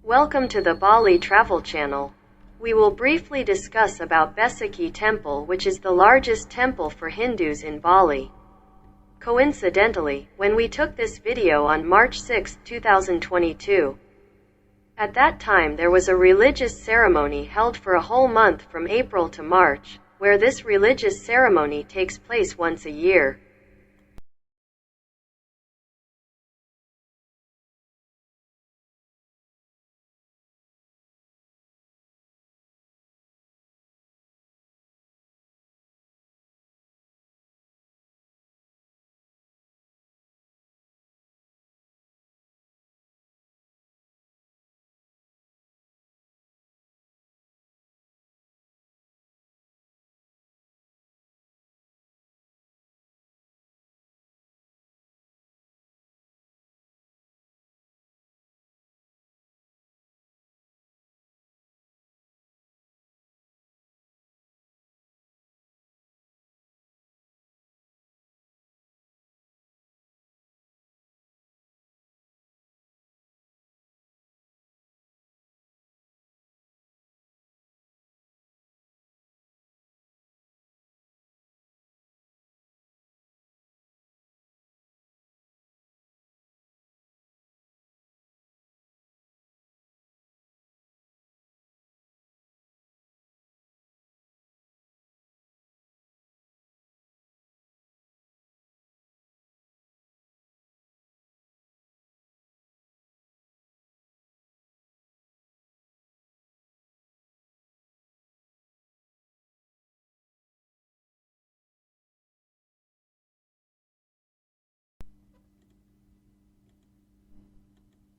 Welcome to the Bali Travel Channel. We will briefly discuss about Besakih Temple, which is the largest temple for Hindus in Bali. Coincidentally, when we took this video on March 6, 2022, at that time there was a religious ceremony held for a whole month from April to March, where this religious ceremony takes place once a year.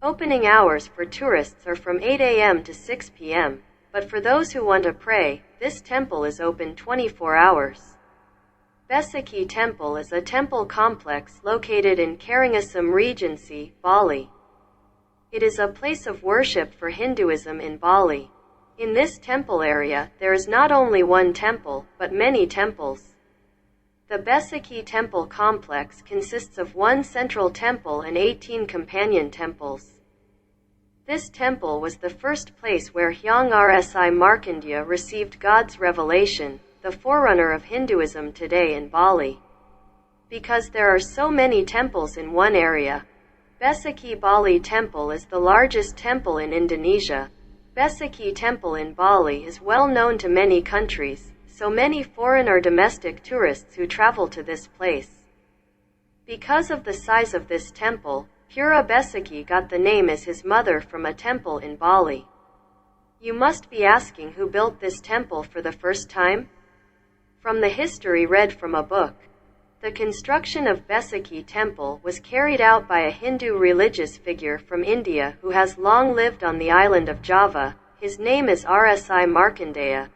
Opening hours for tourists are from 8 a.m. to 6 p.m., but for those who want to pray, this temple is open 24 hours. Besakih Temple is a temple complex located in Karangasem Regency, Bali. It is a place of worship for Hinduism in Bali. In this temple area, there is not only one temple, but many temples. The Besakih Temple complex consists of one central temple and 18 companion temples. This temple was the first place where Hyang Rsi Markandeya received God's revelation, the forerunner of Hinduism today in Bali. Because there are so many temples in one area, Besakih Bali Temple is the largest temple in Indonesia. Besakih Temple in Bali is well known to many countries, so many foreign or domestic tourists who travel to this place. Because of the size of this temple, Pura Besakih got the name as his mother from a temple in Bali. You must be asking who built this temple for the first time? From the history read from a book, the construction of Besakih Temple was carried out by a Hindu religious figure from India who has long lived on the island of Java. His name is Rsi Markandeya.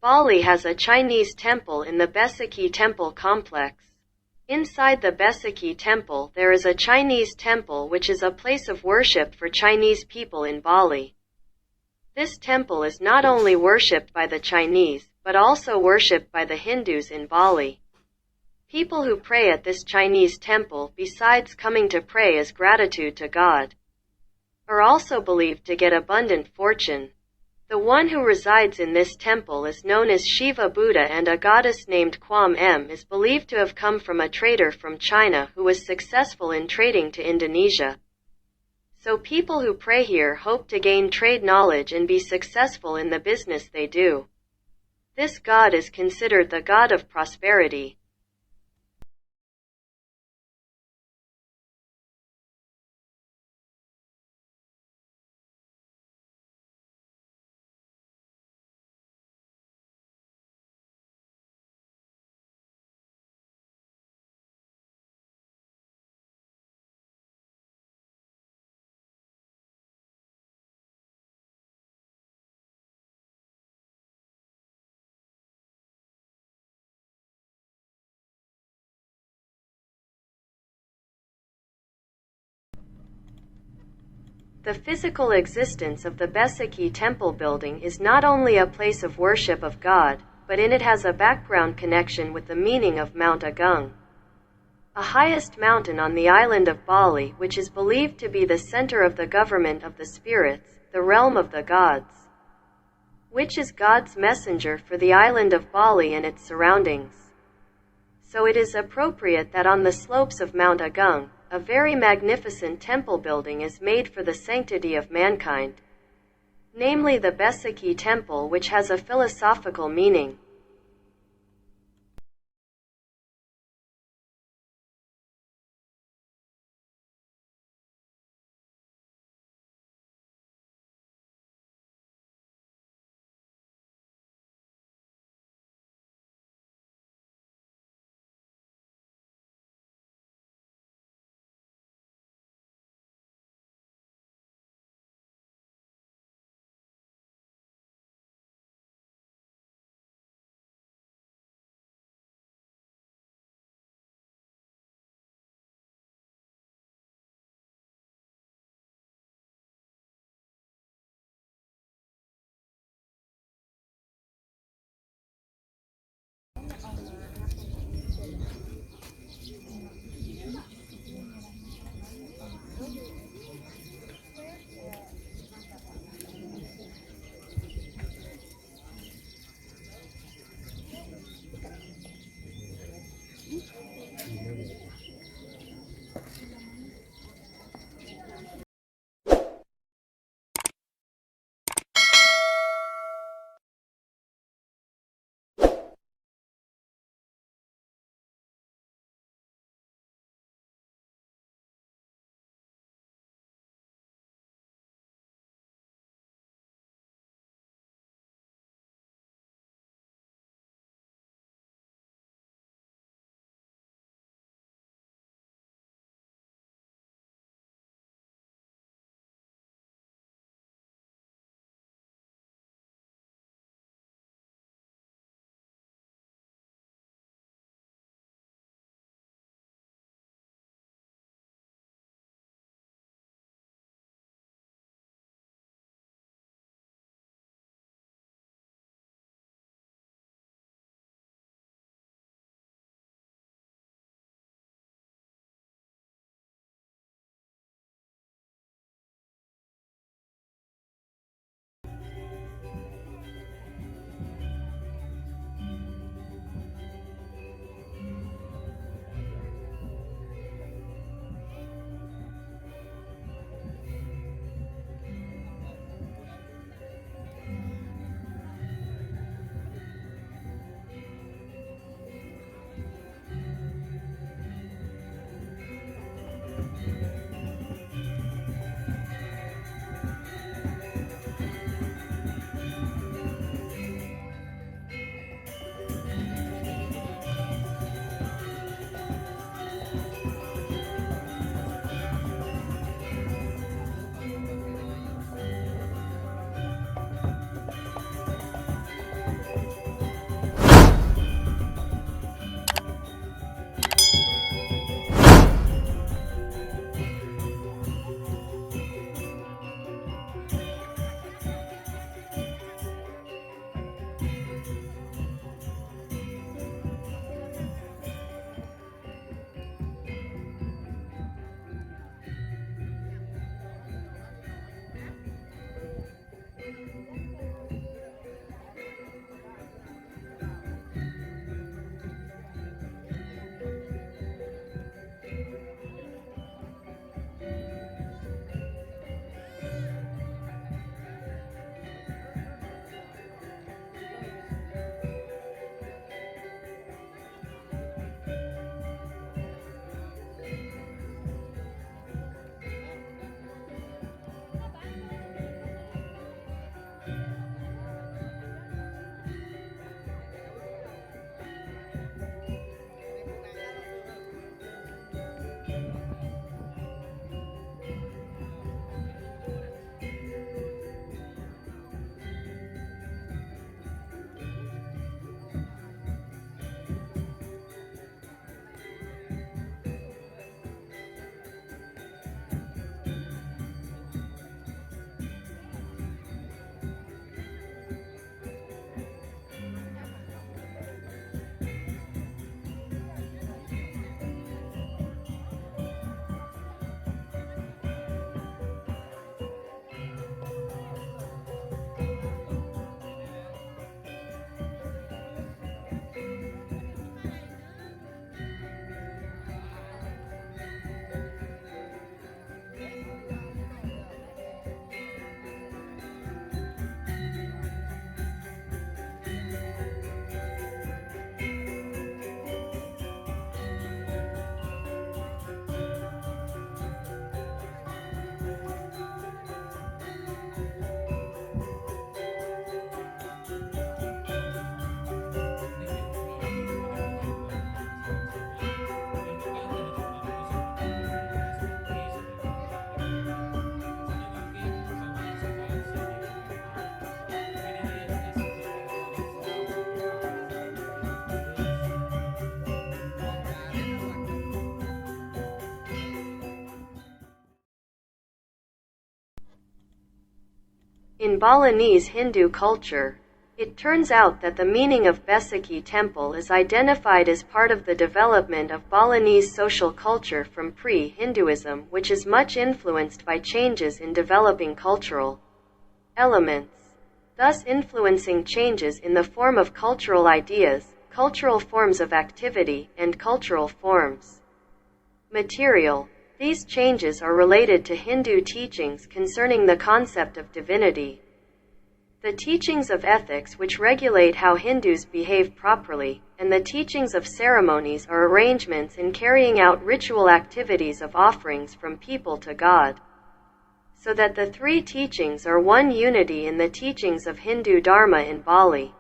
Bali has a Chinese temple in the Besakih Temple complex. Inside the Besakih Temple there is a Chinese temple which is a place of worship for Chinese people in Bali. This temple is not only worshipped by the Chinese, but also worshipped by the Hindus in Bali. People who pray at this Chinese temple, besides coming to pray as gratitude to God, are also believed to get abundant fortune. The one who resides in this temple is known as Shiva Buddha, and a goddess named Kwam M is believed to have come from a trader from China who was successful in trading to Indonesia. So people who pray here hope to gain trade knowledge and be successful in the business they do. This god is considered the god of prosperity. The physical existence of the Besakih Temple building is not only a place of worship of God, but in it has a background connection with the meaning of Mount Agung, a highest mountain on the island of Bali, which is believed to be the center of the government of the spirits, the realm of the gods, which is God's messenger for the island of Bali and its surroundings. So it is appropriate that on the slopes of Mount Agung, a very magnificent temple building is made for the sanctity of mankind, namely the Besakih Temple, which has a philosophical meaning. In Balinese Hindu culture, it turns out that the meaning of Besakih Temple is identified as part of the development of Balinese social culture from pre-Hinduism, which is much influenced by changes in developing cultural elements, thus influencing changes in the form of cultural ideas, cultural forms of activity, and cultural forms. Material. These changes are related to Hindu teachings concerning the concept of divinity. The teachings of ethics which regulate how Hindus behave properly, and the teachings of ceremonies are arrangements in carrying out ritual activities of offerings from people to God. So that the three teachings are one unity in the teachings of Hindu Dharma in Bali.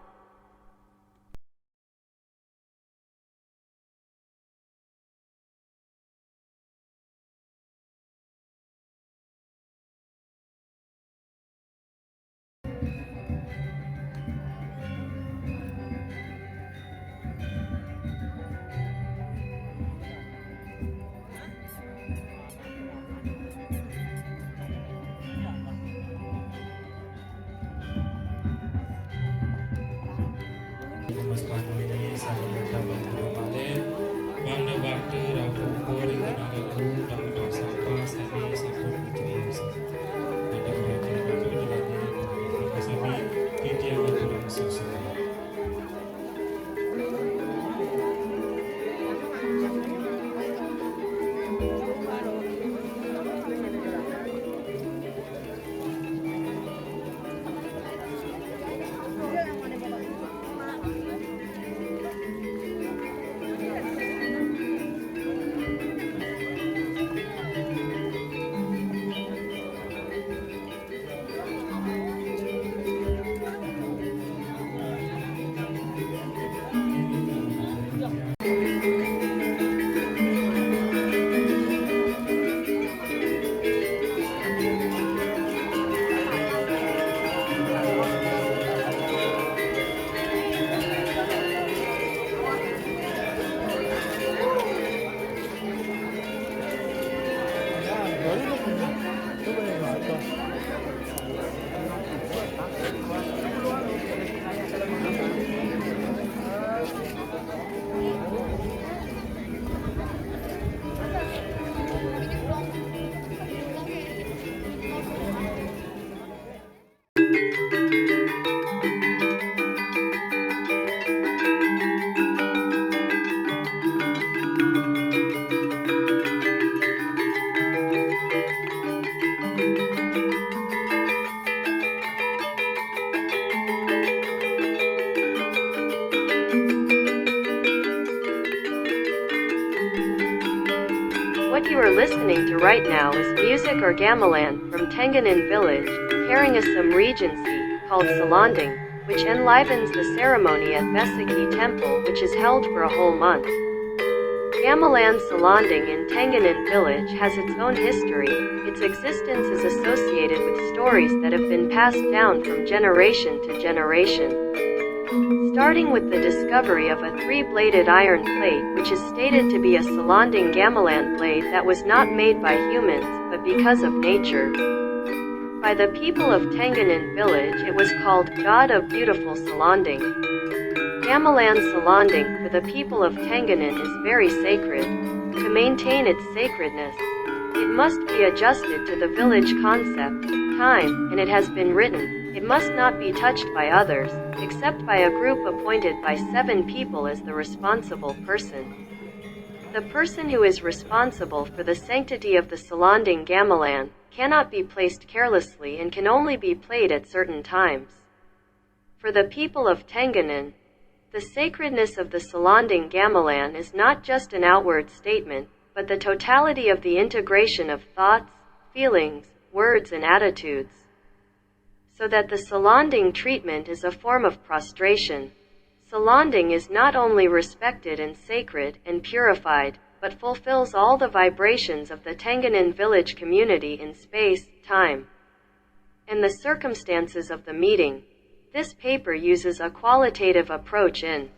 What you are listening to right now is music or gamelan from Tenganan village, Karangasem Regency, called Salanding, which enlivens the ceremony at Besakih Temple, which is held for a whole month. Gamelan Salanding in Tenganan village has its own history. Its existence is associated with stories that have been passed down from generation to generation. Starting with the discovery of a three-bladed iron plate which is stated to be a Salanding gamelan blade that was not made by humans, but because of nature. By the people of Tenganan village it was called God of Beautiful Salanding. Gamelan Salanding for the people of Tenganan is very sacred. To maintain its sacredness, it must be adjusted to the village concept, time, and it has been written, it must not be touched by others, except by a group appointed by 7 people as the responsible person. The person who is responsible for the sanctity of the Salanding gamelan cannot be placed carelessly and can only be played at certain times. For the people of Tenganan, the sacredness of the Salanding gamelan is not just an outward statement, but the totality of the integration of thoughts, feelings, words and attitudes. So that the Salanding treatment is a form of prostration. Salanding is not only respected and sacred and purified, but fulfills all the vibrations of the Tenganan village community in space, time, and the circumstances of the meeting. This paper uses a qualitative approach in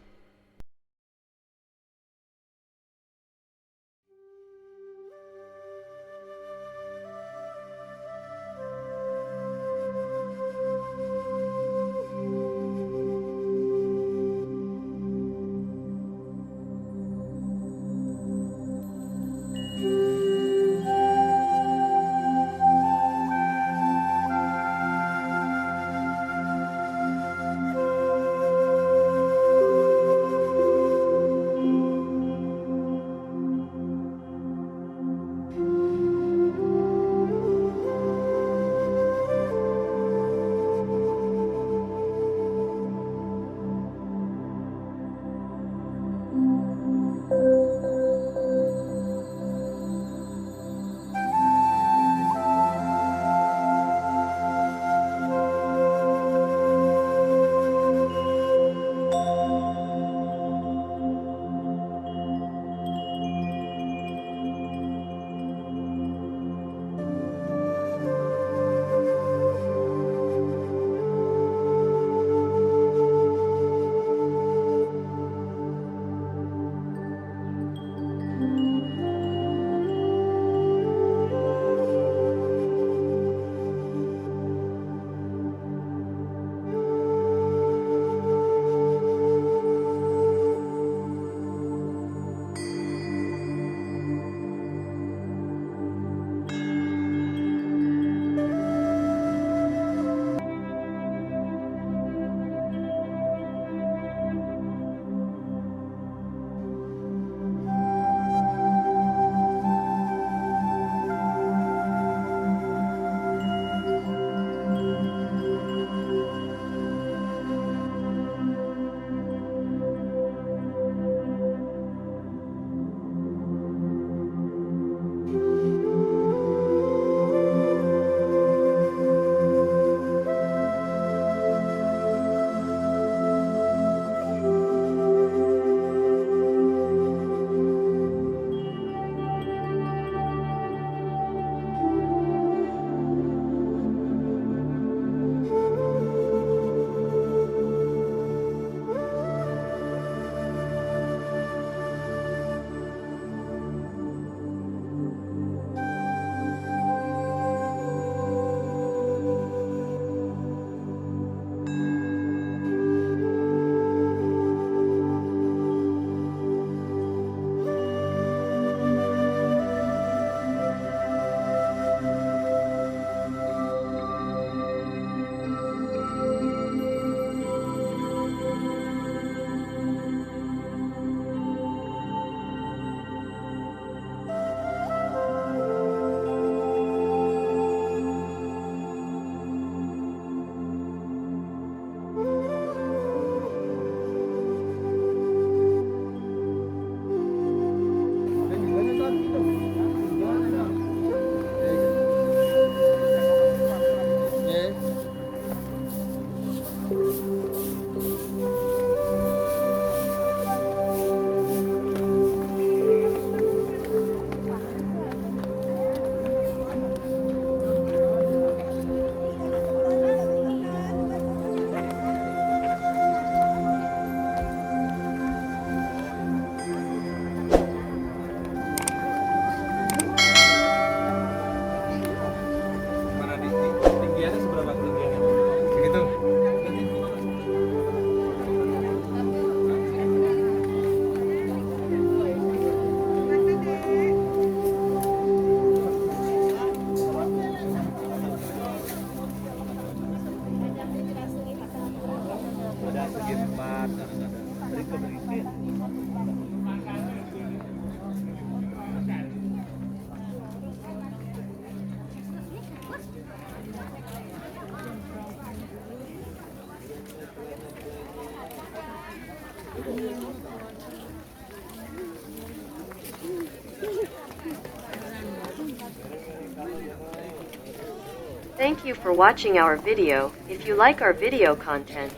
Thank you for watching our video. If you like our video content,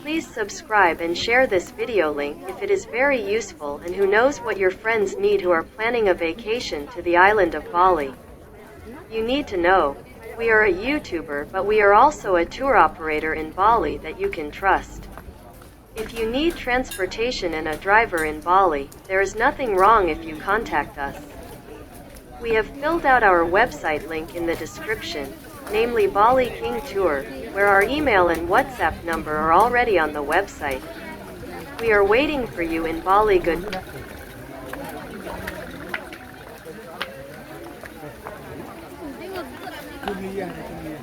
please subscribe and share this video link if it is very useful, and who knows what your friends need who are planning a vacation to the island of Bali. You need to know, we are a YouTuber, but we are also a tour operator in Bali that you can trust. If you need transportation and a driver in Bali, there is nothing wrong if you contact us. We have filled out our website link in the description, namely Bali King Tour, where our email and WhatsApp number are already on the website. We are waiting for you in Bali. Good. Kuliah.